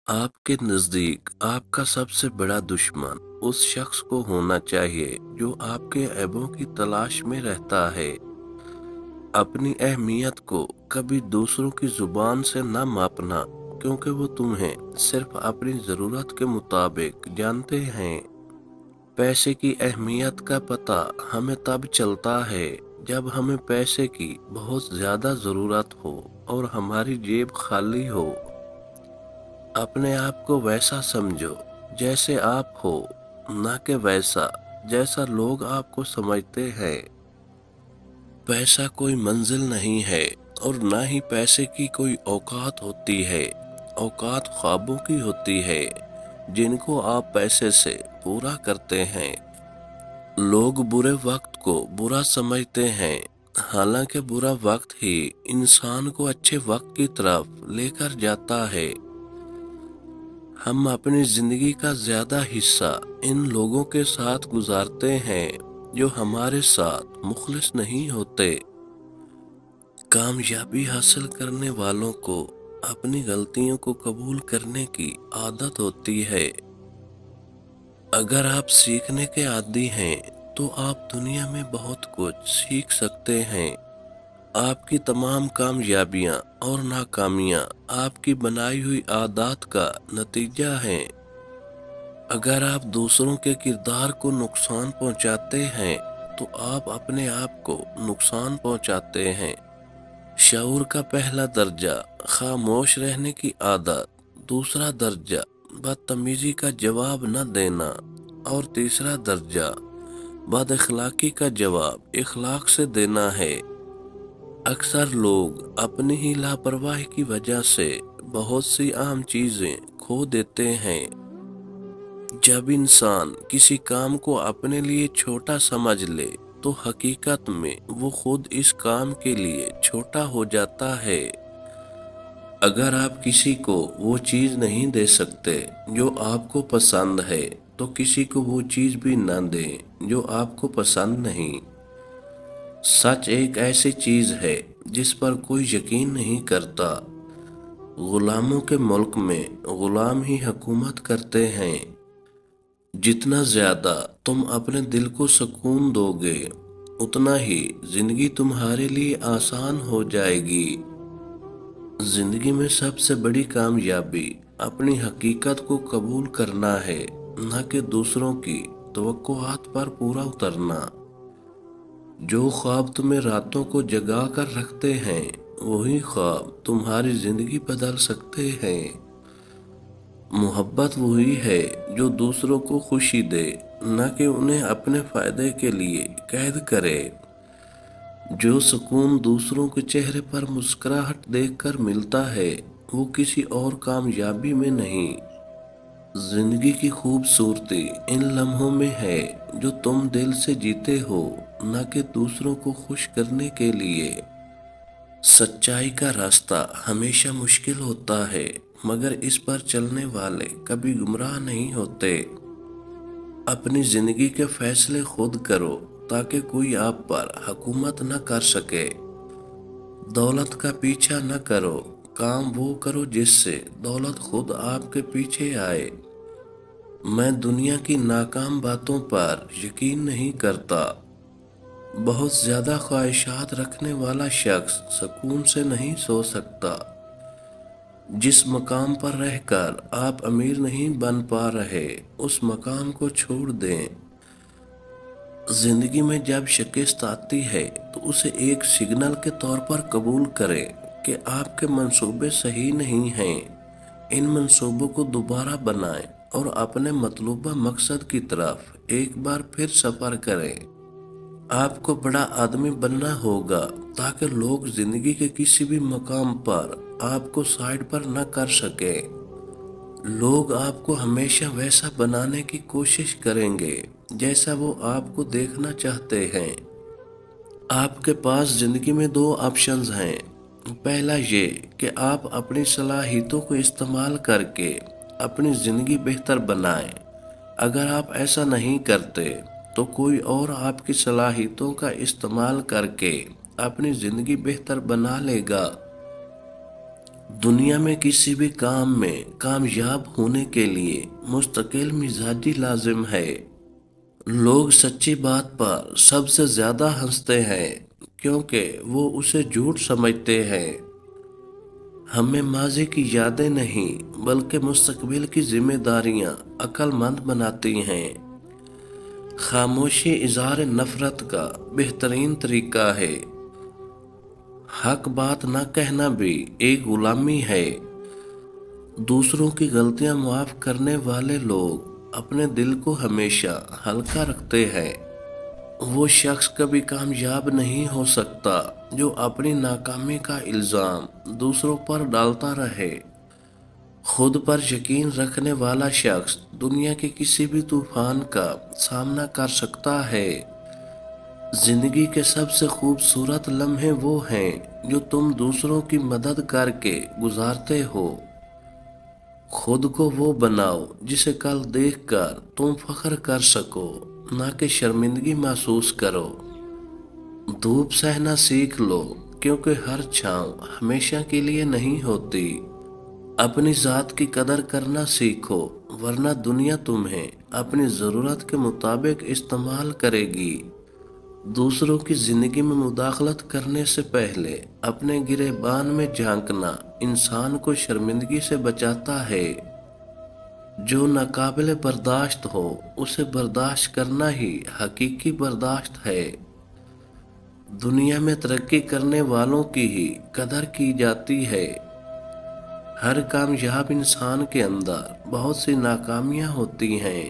आपके नज़दीक आपका सबसे बड़ा दुश्मन उस शख्स को होना चाहिए जो आपके ऐबों की तलाश में रहता है। अपनी अहमियत को कभी दूसरों की जुबान से न मापना, क्योंकि वो तुम्हें सिर्फ अपनी ज़रूरत के मुताबिक जानते हैं। पैसे की अहमियत का पता हमें तब चलता है जब हमें पैसे की बहुत ज़्यादा ज़रूरत हो और हमारी जेब खाली हो। अपने आप को वैसा समझो जैसे आप हो, ना कि वैसा जैसा लोग आपको समझते हैं। पैसा कोई मंजिल नहीं है और ना ही पैसे की कोई औकात होती है। औकात ख्वाबों की होती है जिनको आप पैसे से पूरा करते हैं। लोग बुरे वक्त को बुरा समझते हैं, हालांकि बुरा वक्त ही इंसान को अच्छे वक्त की तरफ लेकर जाता है। हम अपनी जिंदगी का ज्यादा हिस्सा इन लोगों के साथ गुजारते हैं जो हमारे साथ मुखलिस नहीं होते। कामयाबी हासिल करने वालों को अपनी गलतियों को कबूल करने की आदत होती है। अगर आप सीखने के आदी हैं तो आप दुनिया में बहुत कुछ सीख सकते हैं। आपकी तमाम कामयाबियां और नाकामियां आपकी बनाई हुई आदत का नतीजा हैं। अगर आप दूसरों के किरदार को नुकसान पहुंचाते हैं तो आप अपने आप को नुकसान पहुंचाते हैं। शऊर का पहला दर्जा खामोश रहने की आदत, दूसरा दर्जा बदतमीजी का जवाब न देना और तीसरा दर्जा बद इखलाकी का जवाब इखलाक से देना है। अक्सर लोग अपनी ही लापरवाही की वजह से बहुत सी आम चीजें खो देते हैं। जब इंसान किसी काम को अपने लिए छोटा समझ ले तो हकीकत में वो खुद इस काम के लिए छोटा हो जाता है। अगर आप किसी को वो चीज नहीं दे सकते जो आपको पसंद है तो किसी को वो चीज भी ना दें जो आपको पसंद नहीं। सच एक ऐसी चीज है जिस पर कोई यकीन नहीं करता। गुलामों के मुल्क में गुलाम ही हुकूमत करते हैं। जितना ज्यादा तुम अपने दिल को सुकून दोगे उतना ही जिंदगी तुम्हारे लिए आसान हो जाएगी। जिंदगी में सबसे बड़ी कामयाबी अपनी हकीकत को कबूल करना है, न कि दूसरों की तवक्कुआत पर पूरा उतरना। जो ख्वाब तुम्हें रातों को जगा कर रखते हैं वही ख्वाब तुम्हारी जिंदगी बदल सकते हैं। मोहब्बत वही है जो दूसरों को खुशी दे, न कि उन्हें अपने फायदे के लिए कैद करे। जो सुकून दूसरों के चेहरे पर मुस्कुराहट देखकर मिलता है वो किसी और कामयाबी में नहीं। जिंदगी की खूबसूरती इन लम्हों में है जो तुम दिल से जीते हो, न कि दूसरों को खुश करने के लिए। सच्चाई का रास्ता हमेशा मुश्किल होता है, मगर इस पर चलने वाले कभी गुमराह नहीं होते। अपनी जिंदगी के फैसले खुद करो ताकि कोई आप पर हुकूमत न कर सके। दौलत का पीछा न करो, काम वो करो जिससे दौलत खुद आपके पीछे आए। मैं दुनिया की नाकाम बातों पर यकीन नहीं करता। बहुत ज्यादा ख्वाहिशात रखने वाला शख्स सुकून से नहीं सो सकता। जिस मकाम पर रहकर आप अमीर नहीं बन पा रहे उस मकाम को छोड़ दें। जिंदगी में जब शिकस्त आती है तो उसे एक सिग्नल के तौर पर कबूल करें कि आपके मंसूबे सही नहीं हैं। इन मंसूबों को दोबारा बनाएं और अपने मतलूबा मकसद की तरफ एक बार फिर सफर करें। आपको बड़ा आदमी बनना होगा ताकि लोग जिंदगी के किसी भी मकाम पर आपको साइड पर न कर सके। लोग आपको हमेशा वैसा बनाने की कोशिश करेंगे जैसा वो आपको देखना चाहते हैं। आपके पास जिंदगी में दो ऑप्शंस हैं। पहला ये कि आप अपनी सलाहियतों को इस्तेमाल करके अपनी जिंदगी बेहतर बनाएं। अगर आप ऐसा नहीं करते तो कोई और आपकी सलाहियतों का इस्तेमाल करके अपनी जिंदगी बेहतर बना लेगा। دنیا میں کسی بھی کام میں کامیاب ہونے کے لیے مستقل مزاجی لازم ہے۔ لوگ سچی بات پر سب سے زیادہ ہنستے ہیں کیونکہ وہ اسے جھوٹ سمجھتے ہیں۔ ہمیں ماضی کی یادیں نہیں بلکہ مستقبل کی ذمہ داریاں عقل مند بناتی ہیں۔ خاموشی اظہار نفرت کا بہترین طریقہ ہے۔ حق بات نہ کہنا بھی ایک غلامی ہے۔ دوسروں کی غلطیاں معاف کرنے والے لوگ اپنے دل کو ہمیشہ ہلکا رکھتے ہیں۔ وہ شخص کبھی کامیاب نہیں ہو سکتا جو اپنی ناکامی کا الزام دوسروں پر ڈالتا رہے۔ خود پر یقین رکھنے والا شخص دنیا کے کسی بھی طوفان کا سامنا کر سکتا ہے۔ زندگی کے سب سے خوبصورت لمحے وہ ہیں جو تم دوسروں کی مدد کر کے گزارتے ہو۔ خود کو وہ بناؤ جسے کل دیکھ کر تم فخر کر سکو، نہ کہ شرمندگی محسوس کرو۔ دھوپ سہنا سیکھ لو کیونکہ ہر چھاؤں ہمیشہ کے لیے نہیں ہوتی۔ اپنی ذات کی قدر کرنا سیکھو ورنہ دنیا تمہیں اپنی ضرورت کے مطابق استعمال کرے گی۔ دوسروں کی زندگی میں مداخلت کرنے سے پہلے اپنے گریبان میں جھانکنا انسان کو شرمندگی سے بچاتا ہے۔ جو ناقابل برداشت ہو اسے برداشت کرنا ہی حقیقی برداشت ہے۔ دنیا میں ترقی کرنے والوں کی ہی قدر کی جاتی ہے۔ ہر کامیاب انسان کے اندر بہت سی ناکامیاں ہوتی ہیں